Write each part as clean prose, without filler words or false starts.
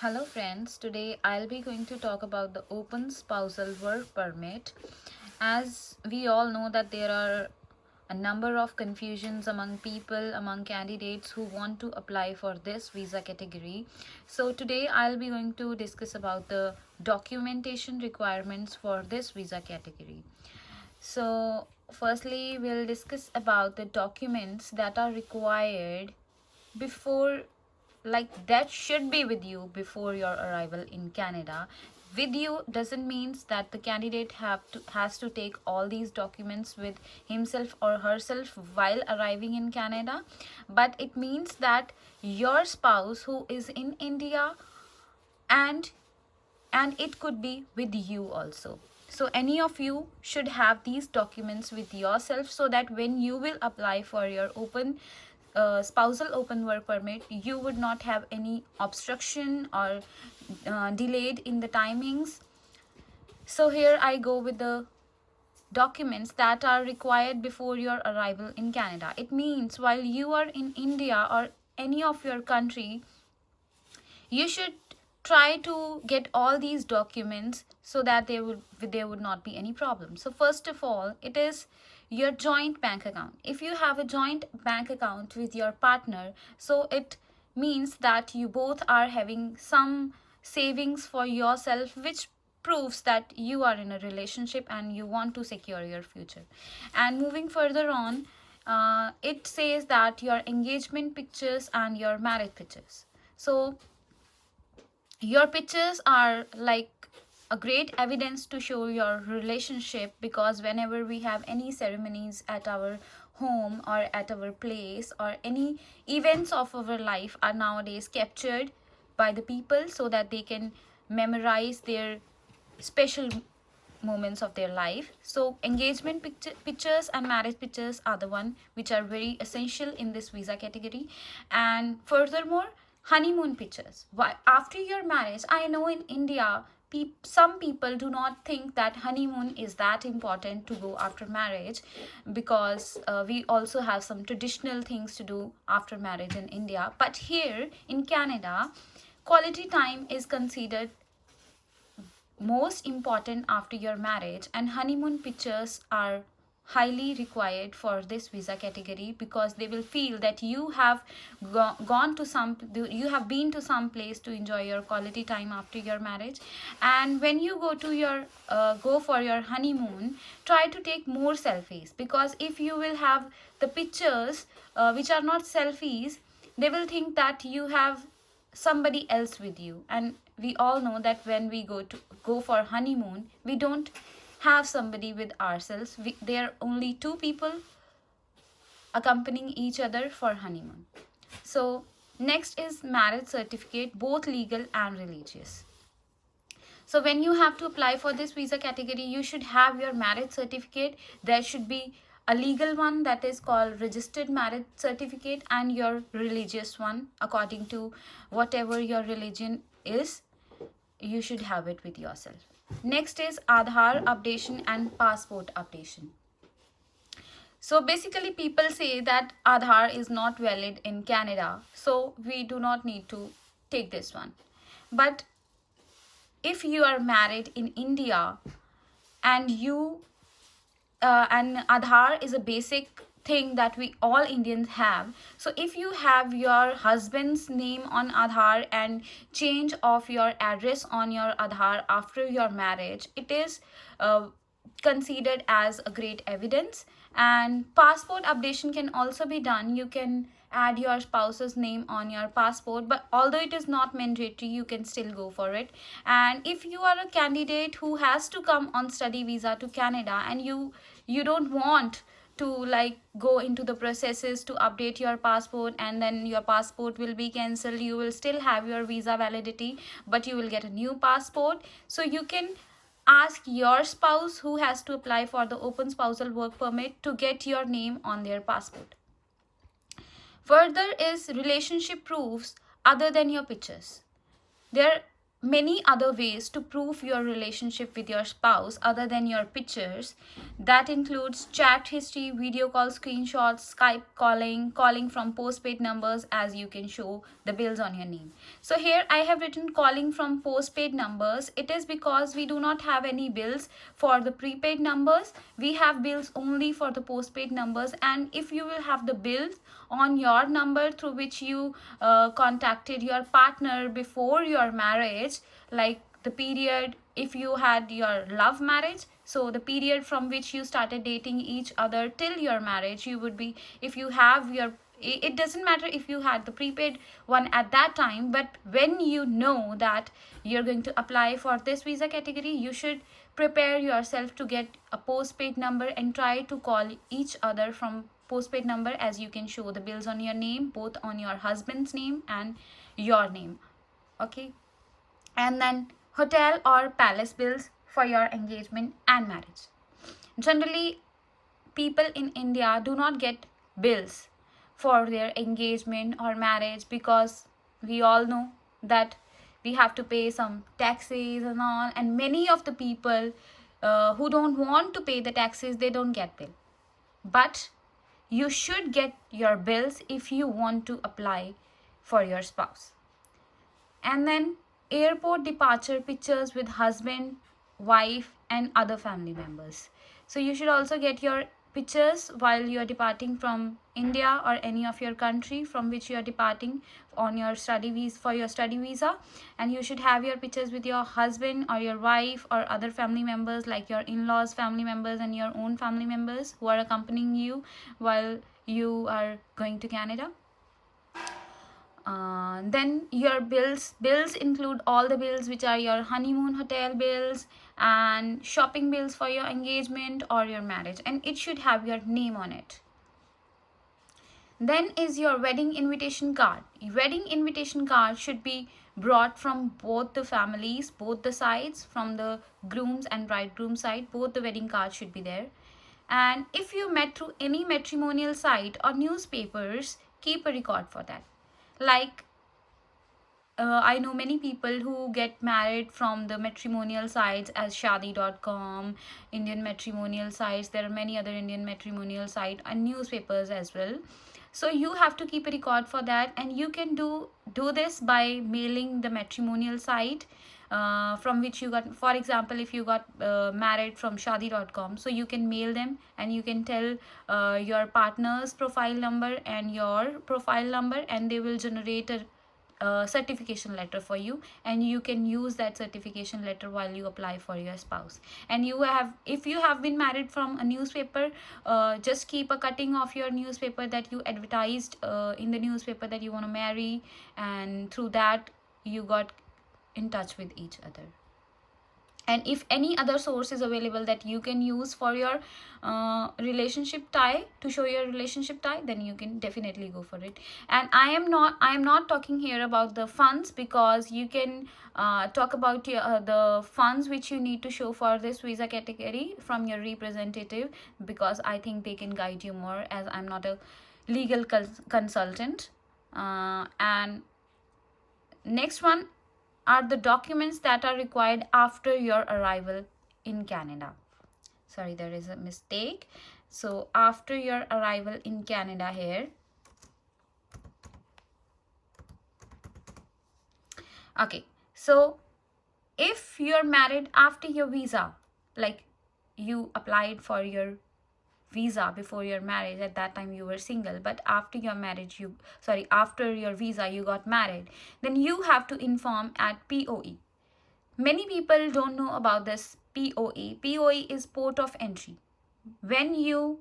Hello friends, today I'll be going to talk about the open spousal work permit. As we all know that there are a number of confusions among people, among candidates who want to apply for this visa category. So today I'll be going to discuss about the documentation requirements for this visa category. So firstly, we'll discuss about the documents that are required before, like that should be with you before your arrival in Canada. With you doesn't means that the candidate has to take all these documents with himself or herself while arriving in Canada, but it means that your spouse who is in India, and it could be with you also. So any of you should have these documents with yourself, so that when you will apply for your open spousal open work permit, you would not have any obstruction or delayed in the timings. So here I go with the documents that are required before your arrival in Canada. It means while you are in India or any of your country, you should try to get all these documents so that there would not be any problem. So first of all, it is your joint bank account. If you have a joint bank account with your partner, so it means that you both are having some savings for yourself, which proves that you are in a relationship and you want to secure your future. And moving further on, it says that your engagement pictures and your marriage pictures. So your pictures are like a great evidence to show your relationship, because whenever we have any ceremonies at our home or at our place, or any events of our life are nowadays captured by the people so that they can memorize their special moments of their life. So engagement pictures and marriage pictures are the one which are very essential in this visa category. And furthermore, honeymoon pictures. Why after your marriage? I know in India, some people do not think that honeymoon is that important to go after marriage, because we also have some traditional things to do after marriage in India. But here in Canada, quality time is considered most important after your marriage, and honeymoon pictures are highly required for this visa category, because they will feel that you have gone to some, you have been to some place to enjoy your quality time after your marriage. And when you go for your honeymoon, try to take more selfies, because if you will have the pictures which are not selfies, they will think that you have somebody else with you. And we all know that when we go for honeymoon, we don't have somebody with ourselves. There are only two people accompanying each other for honeymoon. So next is marriage certificate, both legal and religious. So when you have to apply for this visa category, you should have your marriage certificate. There should be a legal one, that is called registered marriage certificate, and your religious one according to whatever your religion is. You should have it with yourself. Next is Aadhaar updation and passport updation. So basically people say that Aadhaar is not valid in Canada, so we do not need to take this one. But if you are married in India, and and Aadhaar is a basic thing that we all Indians have. So if you have your husband's name on Aadhaar and change of your address on your Aadhaar after your marriage, it is considered as a great evidence. And passport updation can also be done. You can add your spouse's name on your passport, but although it is not mandatory, you can still go for it. And if you are a candidate who has to come on study visa to Canada, and you don't want to like go into the processes to update your passport, and then your passport will be cancelled, you will still have your visa validity, but you will get a new passport. So you can ask your spouse who has to apply for the open spousal work permit to get your name on their passport. Further is relationship proofs other than your pictures. There many other ways to prove your relationship with your spouse other than your pictures. That includes chat history, video call screenshots, Skype calling, calling from postpaid numbers, as you can show the bills on your name. So here I have written calling from postpaid numbers. It is because we do not have any bills for the prepaid numbers. We have bills only for the postpaid numbers, and if you will have the bills on your number through which you contacted your partner before your marriage, like the period, if you had your love marriage, so the period from which you started dating each other till your marriage, you would be, if you have your, it doesn't matter if you had the prepaid one at that time, but when you know that you're going to apply for this visa category, you should prepare yourself to get a postpaid number and try to call each other from postpaid number, as you can show the bills on your name, both on your husband's name and your name. Okay. And then hotel or palace bills for your engagement and marriage. Generally, people in India do not get bills for their engagement or marriage, because we all know that we have to pay some taxes and all, and many of the people who don't want to pay the taxes, they don't get bill. But you should get your bills if you want to apply for your spouse. And then airport departure pictures with husband, wife and other family members. So you should also get your pictures while you are departing from India or any of your country from which you are departing on your study visa, for your study visa, and you should have your pictures with your husband or your wife or other family members, like your in-laws family members and your own family members who are accompanying you while you are going to Canada. Then your bills include all the bills which are your honeymoon hotel bills and shopping bills for your engagement or your marriage, and it should have your name on it. Then is your wedding invitation card. Wedding invitation card should be brought from both the families, both the sides, from the groom's and bridegroom side, both the wedding cards should be there. And if you met through any matrimonial site or newspapers, keep a record for that. Like I know many people who get married from the matrimonial sites as shadi.com, Indian matrimonial sites. There are many other Indian matrimonial sites and newspapers as well. So you have to keep a record for that, and you can do this by mailing the matrimonial site from which you got. For example, if you got married from shadi.com, so you can mail them and you can tell your partner's profile number and your profile number, and they will generate a certification letter for you, and you can use that certification letter while you apply for your spouse. And you have, if you have been married from a newspaper, just keep a cutting of your newspaper that you advertised in the newspaper that you want to marry, and through that you got in touch with each other. And if any other source is available that you can use for your relationship tie, to show your relationship tie, then you can definitely go for it. And I am not talking here about the funds, because you can talk about the funds which you need to show for this visa category from your representative, because I think they can guide you more, as I'm not a legal consultant. And next one are the documents that are required after your arrival in Canada. Sorry, there is a mistake. So after your arrival in Canada here. Okay, so if you're married after your visa, like you applied for your visa before your marriage, at that time you were single, but after your marriage, after your visa you got married, then you have to inform at POE. Many people don't know about this POE. POE is port of entry. When you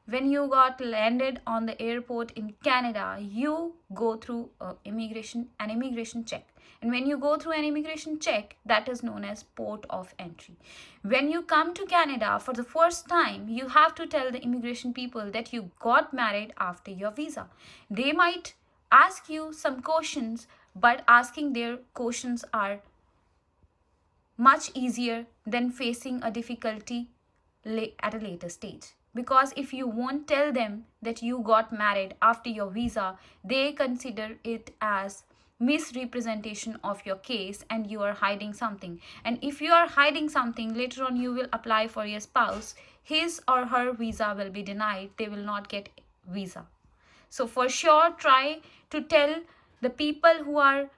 got landed on the airport in Canada, you go through an immigration check. And when you go through an immigration check, that is known as port of entry. When you come to Canada for the first time, you have to tell the immigration people that you got married after your visa. They might ask you some questions, but asking their questions are much easier than facing a difficulty at a later stage. Because if you won't tell them that you got married after your visa, they consider it as misrepresentation of your case and you are hiding something. And if you are hiding something, later on you will apply for your spouse, his or her visa will be denied, they will not get visa. So for sure, try to tell the people who are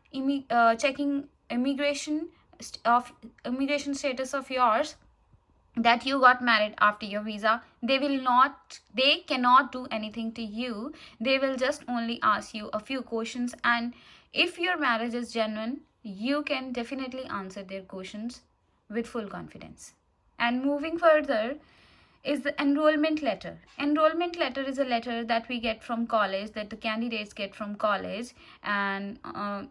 checking immigration status of yours that you got married after your visa. They cannot do anything to you. They will just only ask you a few questions, and if your marriage is genuine, you can definitely answer their questions with full confidence. And moving further is the enrollment letter. Enrollment letter is a letter that we get from college, that the candidates get from college, and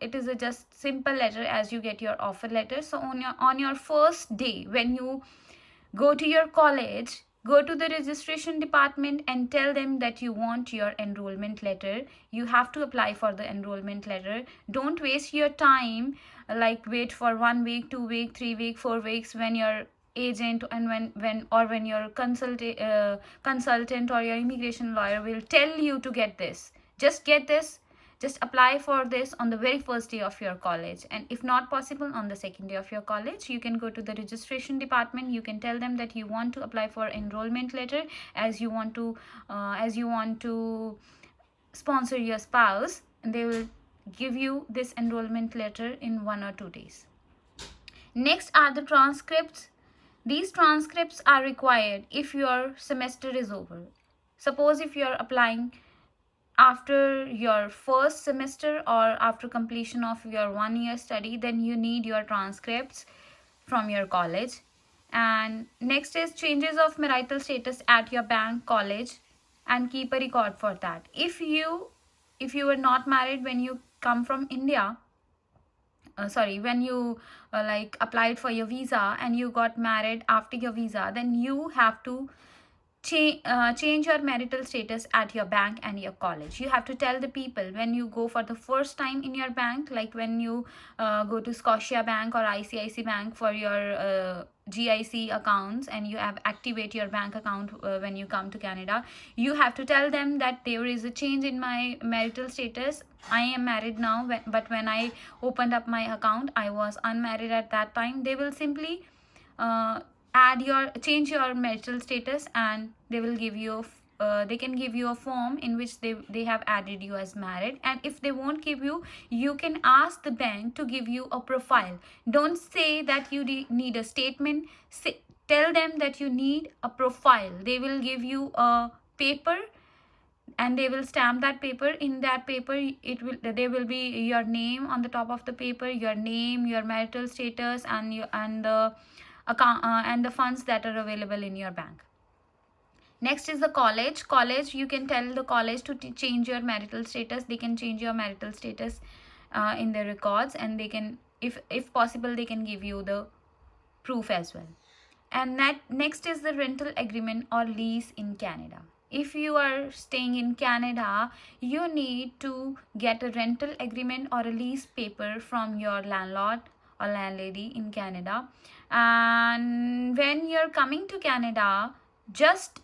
it is a just simple letter as you get your offer letter. So on your first day, when you go to your college, go to the registration department and tell them that you want your enrollment letter. You have to apply for the enrollment letter. Don't waste your time, like wait for 1 week, 2 week, 3 week, 4 weeks, when your agent and when your consultant or your immigration lawyer will tell you to get this. Just get this, just apply for this on the very first day of your college. And if not possible, on the second day of your college, you can go to the registration department. You can tell them that you want to apply for enrollment letter, as you want to sponsor your spouse, and they will give you this enrollment letter in 1 or 2 days. Next are the transcripts. These transcripts are required if your semester is over. Suppose if you are applying after your first semester or after completion of your 1 year study, then you need your transcripts from your college. And next is changes of marital status at your bank, college, and keep a record for that. If you were not married when you come from India, when you like applied for your visa and you got married after your visa, then you have to change your marital status at your bank and your college. You have to tell the people when you go for the first time in your bank, like when you go to Scotia Bank or ICICI Bank for your GIC accounts, and you have activate your bank account when you come to Canada. You have to tell them that there is a change in my marital status. I am married now, but when I opened up my account, I was unmarried at that time. They will simply change your marital status, and they will give you they can give you a form in which they have added you as married. And if they won't give you, you can ask the bank to give you a profile. Don't say that you need a statement. Tell them that you need a profile. They will give you a paper, and they will stamp that paper. In that paper, there will be your name on the top of the paper, your name, your marital status, and the account and the funds that are available in your bank. Next is the college. You can tell the college to change your marital status. They can change your marital status in their records, and they can, if possible, they can give you the proof as well. And next is the rental agreement or lease in Canada. If you are staying in Canada, you need to get a rental agreement or a lease paper from your landlord or landlady in Canada. And when you're coming to Canada, just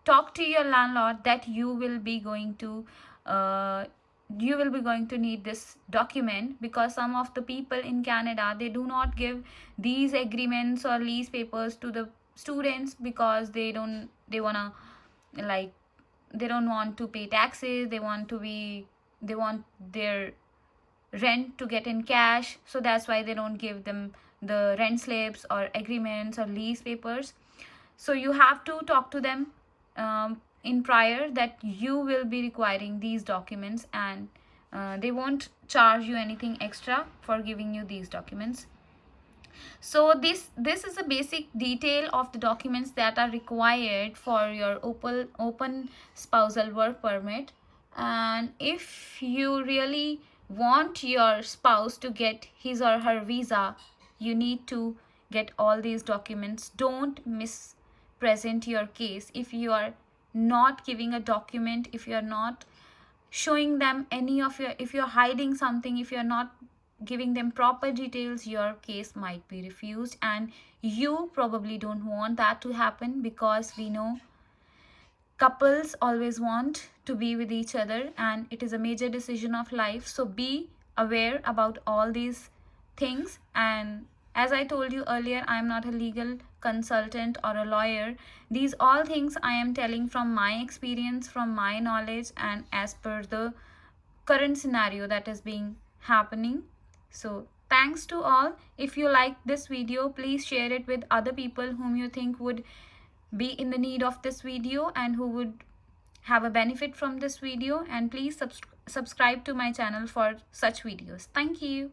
talk to your landlord that you will be going to need this document, because some of the people in Canada, they do not give these agreements or lease papers to the students, because they don't want to pay taxes. They want their rent to get in cash, so that's why they don't give them the rent slips or agreements or lease papers. So you have to talk to them in prior that you will be requiring these documents, and they won't charge you anything extra for giving you these documents. So this is a basic detail of the documents that are required for your open spousal work permit. And if you really want your spouse to get his or her visa, you need to get all these documents. Don't mispresent your case. If you are not giving a document, if you are not showing them if you're hiding something, if you're not giving them proper details, your case might be refused. And you probably don't want that to happen, because we know couples always want to be with each other, and it is a major decision of life. So be aware about all these things. And as I told you earlier, I am not a legal consultant or a lawyer. These all things I am telling from my experience, from my knowledge, and as per the current scenario that is being happening. So thanks to all. If you like this video, please share it with other people whom you think would be in the need of this video and who would have a benefit from this video. And please subscribe to my channel for such videos. Thank you.